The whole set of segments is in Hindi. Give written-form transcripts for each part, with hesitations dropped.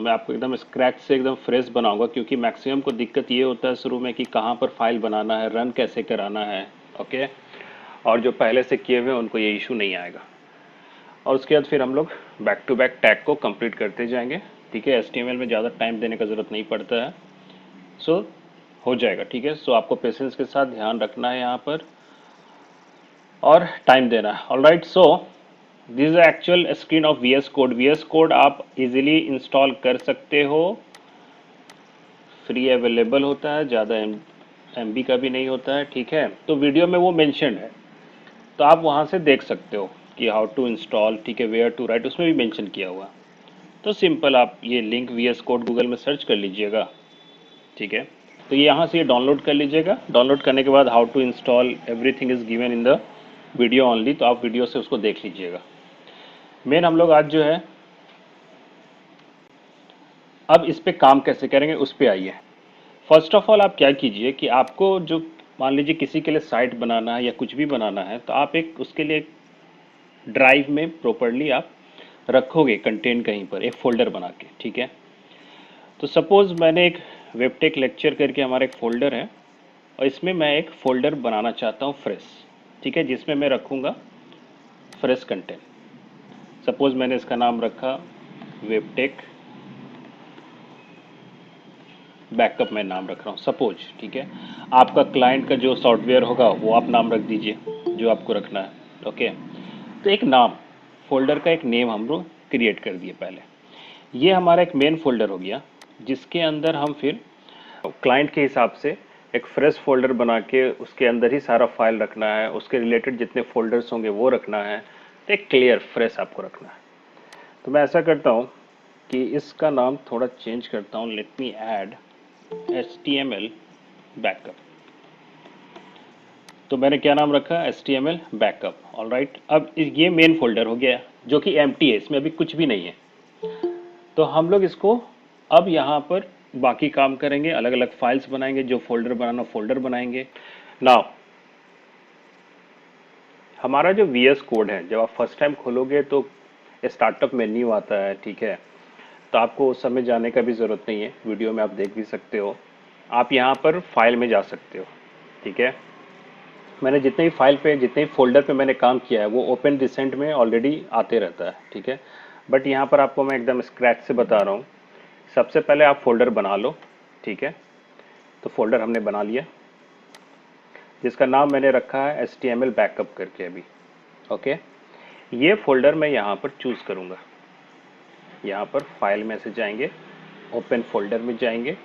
मैं आपको एकदम स्क्रैच से एकदम फ्रेश बनाऊंगा, क्योंकि मैक्सिमम को दिक्कत ये होता है शुरू में कि कहाँ पर फाइल बनाना है, रन कैसे कराना है। ओके, और जो पहले से किए हुए हैं उनको ये इशू नहीं आएगा। और उसके बाद फिर हम लोग बैक टू बैक टैग को कंप्लीट करते जाएंगे। ठीक है, एचटीएमएल में ज़्यादा टाइम देने का ज़रूरत नहीं पड़ता है। सो हो जाएगा। ठीक है, सो आपको पेशेंस के साथ ध्यान रखना है यहाँ पर और टाइम देना है। Alright, so this is actual screen of VS code. VS code आप इजीली इंस्टॉल कर सकते हो, फ्री अवेलेबल होता है, ज़्यादा एमबी का भी नहीं होता है। ठीक है, तो वीडियो में वो मेंशन है, तो आप वहाँ से देख सकते हो कि हाउ टू इंस्टॉल। ठीक है, वेयर टू राइट उसमें भी मेंशन किया हुआ। तो सिंपल आप ये लिंक वीएस कोड गूगल में सर्च कर लीजिएगा। ठीक है, तो ये यहाँ से ये डाउनलोड कर लीजिएगा। डाउनलोड करने के बाद how to install everything is given in the video only, तो आप वीडियो से उसको देख लीजिएगा। मेन हम लोग आज जो है अब इस पे काम कैसे करेंगे उस पे आइए। फर्स्ट ऑफ ऑल आप क्या कीजिए कि आपको जो मान लीजिए किसी के लिए साइट बनाना है या कुछ भी बनाना है, तो आप एक उसके लिए ड्राइव में प्रॉपरली आप रखोगे कंटेंट कहीं पर एक फोल्डर बना के। ठीक है, तो सपोज़ मैंने एक वेबटेक लेक्चर करके हमारा एक फ़ोल्डर है, और इसमें मैं एक फ़ोल्डर बनाना चाहता हूँ फ्रेश। ठीक है, जिसमें मैं रखूँगा फ्रेश कंटेंट। सपोज़ मैंने इसका नाम रखा वेबटेक बैकअप, मैं नाम रख रहा हूँ सपोज। ठीक है, आपका क्लाइंट का जो सॉफ्टवेयर होगा वो आप नाम रख दीजिए जो आपको रखना है। ओके, तो एक नाम, फोल्डर का एक नेम हम लोग क्रिएट कर दिए पहले। ये हमारा एक मेन फोल्डर हो गया, जिसके अंदर हम फिर क्लाइंट के हिसाब से एक फ्रेश फोल्डर बना के उसके अंदर ही सारा फाइल रखना है, उसके रिलेटेड जितने फोल्डर्स होंगे वो रखना है। तो एक क्लियर फ्रेश आपको रखना है। तो मैं ऐसा करता हूँ कि इसका नाम थोड़ा चेंज करता हूँ। Late me add HTML backup. तो मैंने क्या नाम रखा, HTML बैकअप। ऑल राइट, अब ये मेन फोल्डर हो गया जो कि एम्प्टी है, इसमें अभी कुछ भी नहीं है। तो हम लोग इसको अब यहाँ पर बाकी काम करेंगे, अलग अलग फाइल्स बनाएंगे, जो फोल्डर बनाना फोल्डर बनाएंगे। नाउ हमारा जो VS कोड है, जब आप फर्स्ट टाइम खोलोगे तो स्टार्टअप मेन्यू आता है। ठीक है, तो आपको उस समय जाने का भी ज़रूरत नहीं है, वीडियो में आप देख भी सकते हो। आप यहाँ पर फाइल में जा सकते हो। ठीक है, मैंने जितने ही फाइल पे जितने ही फोल्डर पे मैंने काम किया है वो ओपन रिसेंट में ऑलरेडी आते रहता है। ठीक है, बट यहाँ पर आपको मैं एकदम स्क्रैच से बता रहा हूँ। सबसे पहले आप फोल्डर बना लो। ठीक है, तो फोल्डर हमने बना लिया, जिसका नाम मैंने रखा है HTML बैकअप करके अभी। ओके, ये फोल्डर मैं यहाँ पर चूज़ करूँगा। यहाँ पर फाइल में से जाएंगे, ओपन फोल्डर में जाएंगे,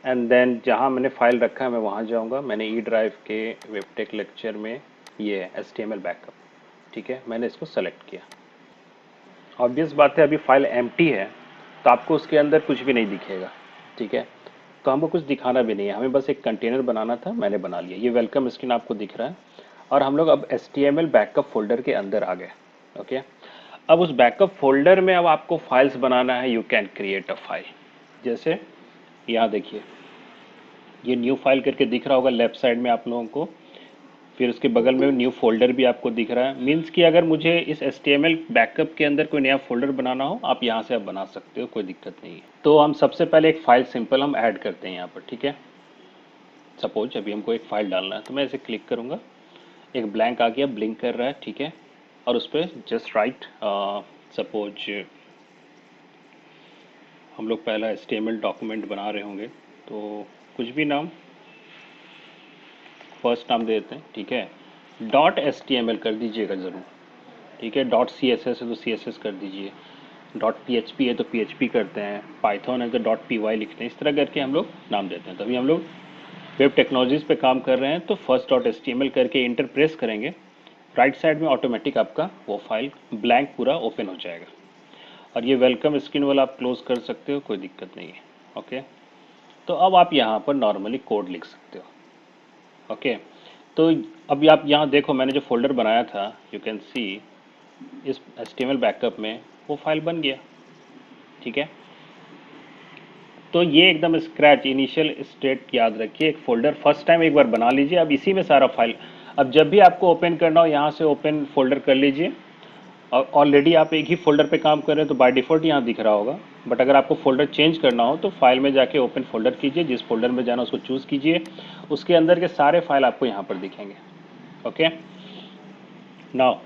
एंड देन जहाँ मैंने फाइल रखा है मैं वहाँ जाऊँगा। मैंने ई ड्राइव के वेबटेक लेक्चर में ये है HTML बैकअप। ठीक है, मैंने इसको सेलेक्ट किया। ऑब्वियस बात है अभी फाइल एम्प्टी है, तो आपको उसके अंदर कुछ भी नहीं दिखेगा। ठीक है, तो हमको कुछ दिखाना भी नहीं है, हमें बस एक कंटेनर बनाना था, मैंने बना लिया। ये वेलकम स्क्रीन आपको दिख रहा है, और हम लोग अब HTML बैकअप फोल्डर के अंदर आ गए। ओके, अब उस बैकअप फोल्डर में अब आपको फाइल्स बनाना है। You can create a file. जैसे यहाँ देखिए, ये न्यू फाइल करके दिख रहा होगा लेफ्ट साइड में आप लोगों को, फिर उसके बगल में न्यू फोल्डर भी आपको दिख रहा है। मीन्स कि अगर मुझे इस HTML बैकअप के अंदर कोई नया फोल्डर बनाना हो, आप यहाँ से आप बना सकते हो, कोई दिक्कत नहीं है। तो हम सबसे पहले एक फाइल सिंपल हम ऐड करते हैं यहाँ पर। ठीक है, सपोज अभी हमको एक फाइल डालना है, तो मैं इसे क्लिक करूँगा, एक ब्लैंक आ गया, ब्लिंक कर रहा है। ठीक है, और उस पर जस्ट राइट सपोज हम लोग पहला HTML डॉक्यूमेंट बना रहे होंगे, तो कुछ भी नाम, फर्स्ट नाम दे देते हैं। ठीक है, .html कर दीजिएगा ज़रूर। ठीक है, .css है तो CSS कर दीजिए, .php है तो PHP करते हैं, पाइथन है तो .py लिखते हैं। इस तरह करके हम लोग नाम देते हैं। तो अभी हम लोग वेब टेक्नोलॉजीज़ पे काम कर रहे हैं, तो फर्स्ट .html करके इंटर प्रेस करेंगे, राइट साइड में ऑटोमेटिक आपका वो फाइल ब्लैंक पूरा ओपन हो जाएगा। और ये वेलकम स्क्रीन वाला आप क्लोज कर सकते हो, कोई दिक्कत नहीं है। ओके, तो अब आप यहाँ पर नॉर्मली कोड लिख सकते हो। ओके, तो अभी आप यहाँ देखो, मैंने जो फोल्डर बनाया था, यू कैन सी इस HTML बैकअप में वो फाइल बन गया। ठीक है, तो ये एकदम स्क्रैच इनिशियल स्टेट याद रखिए। एक फोल्डर फर्स्ट टाइम एक बार बना लीजिए, अब इसी में सारा फाइल, अब जब भी आपको ओपन करना हो यहाँ से ओपन फोल्डर कर लीजिए, और ऑलरेडी आप एक ही फोल्डर पे काम कर रहे हैं तो बाय डिफ़ॉल्ट यहाँ दिख रहा होगा। बट अगर आपको फोल्डर चेंज करना हो तो फाइल में जाके ओपन फोल्डर कीजिए, जिस फोल्डर में जाना उसको चूज़ कीजिए, उसके अंदर के सारे फाइल आपको यहाँ पर दिखेंगे। ओके, नाउ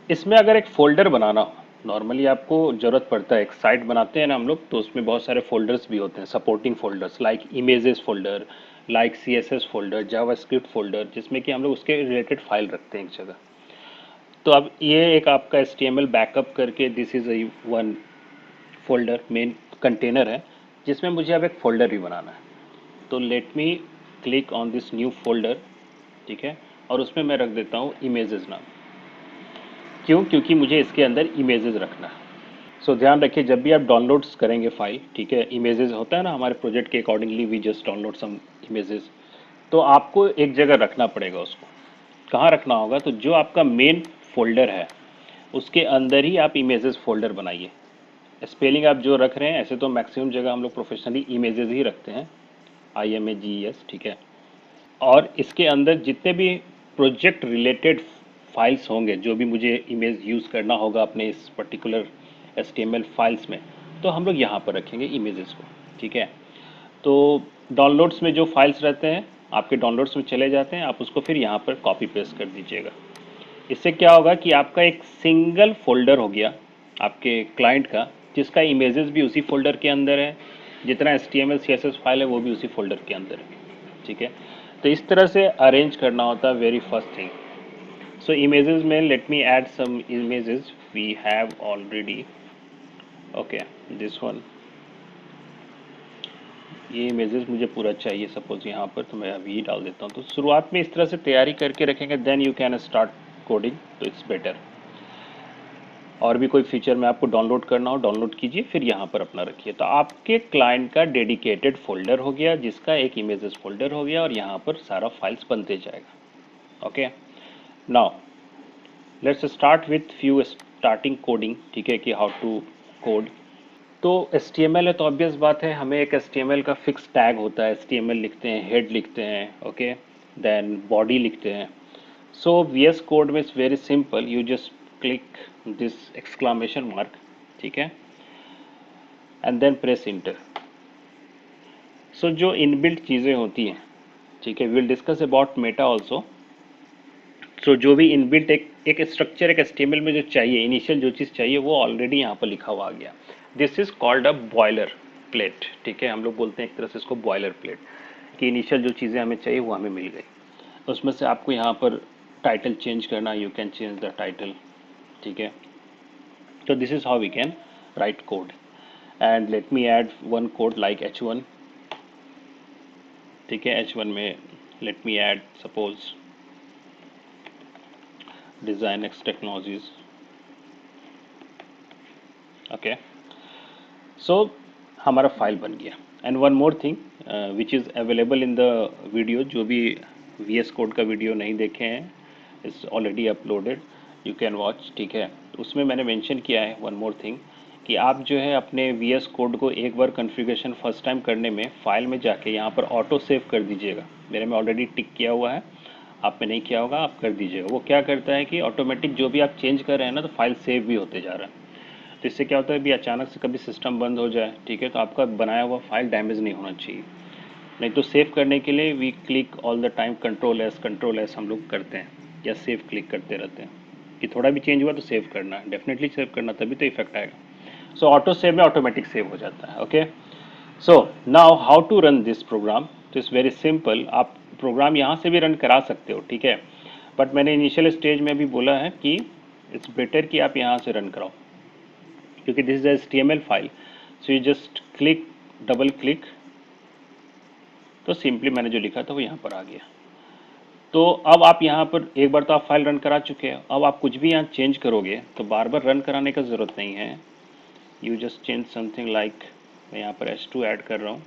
इसमें अगर एक फोल्डर बनाना हो, नॉर्मली आपको ज़रूरत पड़ता है, एक साइट बनाते हैं ना हम लोग, तो उसमें बहुत सारे फोल्डर्स भी होते हैं, supporting folders like images folder, like CSS folder, JavaScript folder, जिसमें कि हम लोग उसके रिलेटेड फाइल रखते हैं एक जगह। तो अब ये एक आपका HTML बैकअप करके this is one folder main container है, जिसमें मुझे अब एक फोल्डर भी बनाना है। तो let me click on this new folder, ठीक है, और उसमें मैं रख देता हूँ इमेजेस नाम। क्यों? क्योंकि मुझे इसके अंदर इमेजेस रखना है। सो ध्यान रखिए, जब भी आप डाउनलोड्स करेंगे फाइल, ठीक है, इमेजेस होता है ना हमारे प्रोजेक्ट के accordingly we just download some images, तो आपको एक जगह रखना पड़ेगा उसको। कहाँ रखना होगा? तो जो आपका मेन फोल्डर है उसके अंदर ही आप इमेजेस फोल्डर बनाइए। स्पेलिंग आप जो रख रहे हैं, ऐसे तो मैक्सिमम जगह हम लोग प्रोफेशनली इमेजेस ही रखते हैं, IMAGES, ठीक है। और इसके अंदर जितने भी प्रोजेक्ट रिलेटेड फाइल्स होंगे, जो भी मुझे इमेज यूज़ करना होगा अपने इस पर्टिकुलर HTML फाइल्स में, तो हम लोग यहाँ पर रखेंगे इमेजेस को, ठीक है। तो डाउनलोड्स में जो फाइल्स रहते हैं, आपके डाउनलोड्स में चले जाते हैं, आप उसको फिर यहाँ पर कॉपी पेस्ट कर दीजिएगा। इससे क्या होगा कि आपका एक सिंगल फोल्डर हो गया आपके क्लाइंट का, जिसका इमेजेस भी उसी फोल्डर के अंदर है, जितना HTML CSS फाइल है वो भी उसी फोल्डर के अंदर है, ठीक है। तो इस तरह से अरेंज करना होता है very first thing. So images में let me add some images we have already. Okay, this one, ये इमेजेस मुझे पूरा चाहिए सपोज यहाँ पर, तो मैं अभी ही डाल देता हूँ। तो शुरुआत में इस तरह से तैयारी करके रखेंगे, then you can start coding, तो इट्स बेटर। और भी कोई फीचर में आपको डाउनलोड करना हो, डाउनलोड कीजिए, फिर यहाँ पर अपना रखिए। तो आपके क्लाइंट का डेडिकेटेड फोल्डर हो गया, जिसका एक इमेजेस फोल्डर हो गया, और यहाँ पर सारा फाइल्स बनते जाएगा। Okay, now let's start with few starting coding, ठीक है, कि हाउ टू कोड। तो HTML है तो ऑब्वियस बात है, हमें एक HTML का फिक्स टैग होता है, HTML लिखते हैं, हेड लिखते हैं, ओके, देन बॉडी लिखते हैं। सो VS कोड में it's very simple, you just click this exclamation mark, ठीक है, and then press enter. So जो इनबिल्ट चीज़ें होती हैं, ठीक है, will discuss about meta also. So जो भी इनबिल्ट एक स्ट्रक्चर एक HTML में जो चाहिए, इनिशियल जो चीज़ चाहिए, वो ऑलरेडी यहाँ पर लिखा हुआ आ गया। This is called a boiler plate, ठीक है, हम लोग बोलते हैं एक तरह से इसको बॉयलर प्लेट, कि इनिशियल जो चीज़ें हमें चाहिए वो हमें मिल गई। उसमें से आपको यहाँ पर टाइटल चेंज करना, you can change the title, ठीक है। तो this is how we can write code, and let me add one code like H1, ठीक है। H1 में let me add suppose design X technologies, okay. So हमारा फाइल बन गया। And one more thing which is available in the video, जो भी VS कोड का वीडियो नहीं देखे हैं, is already uploaded, you can watch, ठीक है। उसमें मैंने मेंशन किया है वन मोर थिंग, कि आप जो है अपने VS कोड को एक बार कॉन्फ़िगरेशन फर्स्ट टाइम करने में फाइल में जाके यहाँ पर ऑटो सेव कर दीजिएगा। मेरे में ऑलरेडी टिक किया हुआ है, आप में नहीं किया होगा, आप कर दीजिएगा। वो क्या करता है कि ऑटोमेटिक जो भी आप चेंज कर रहे हैं ना, तो फाइल सेव भी होते जा रहा है। तो इससे क्या होता है, भी अचानक से कभी सिस्टम बंद हो जाए, ठीक है, तो आपका बनाया हुआ फाइल डैमेज नहीं होना चाहिए। नहीं तो सेव करने के लिए we click all the time control S हम लोग करते हैं, या सेव क्लिक करते रहते हैं, कि थोड़ा भी चेंज हुआ तो सेव करना है, डेफिनेटली सेव करना, तभी तो इफेक्ट आएगा। सो ऑटो सेव में ऑटोमेटिक सेव हो जाता है। Okay, so now how to run this program. तो इट्स वेरी सिंपल, आप प्रोग्राम यहाँ से भी रन करा सकते हो, ठीक है, बट मैंने इनिशियल स्टेज में भी बोला है कि इट्स बेटर कि आप यहाँ से रन कराओ, क्योंकि this is HTML file. So you just click, double click, तो सिंपली मैंने जो लिखा था वो यहाँ पर आ गया। तो अब आप यहाँ पर एक बार तो आप फाइल रन करा चुके हैं, अब आप कुछ भी यहाँ चेंज करोगे तो बार बार रन कराने का ज़रूरत नहीं है। You just change something like, मैं यहाँ पर H2 ऐड कर रहा हूँ।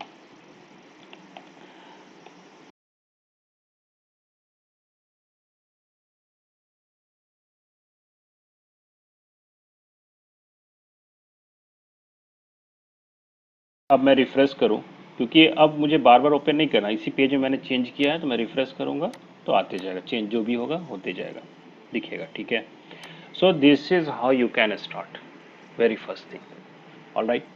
अब मैं रिफ़्रेश करूँ, क्योंकि अब मुझे बार बार ओपन नहीं करना, इसी पेज में मैंने चेंज किया है, तो मैं रिफ़्रेश करूँगा तो आते जाएगा, चेंज जो भी होगा होते जाएगा, दिखेगा, ठीक है। So this is how you can start, very first thing. All right.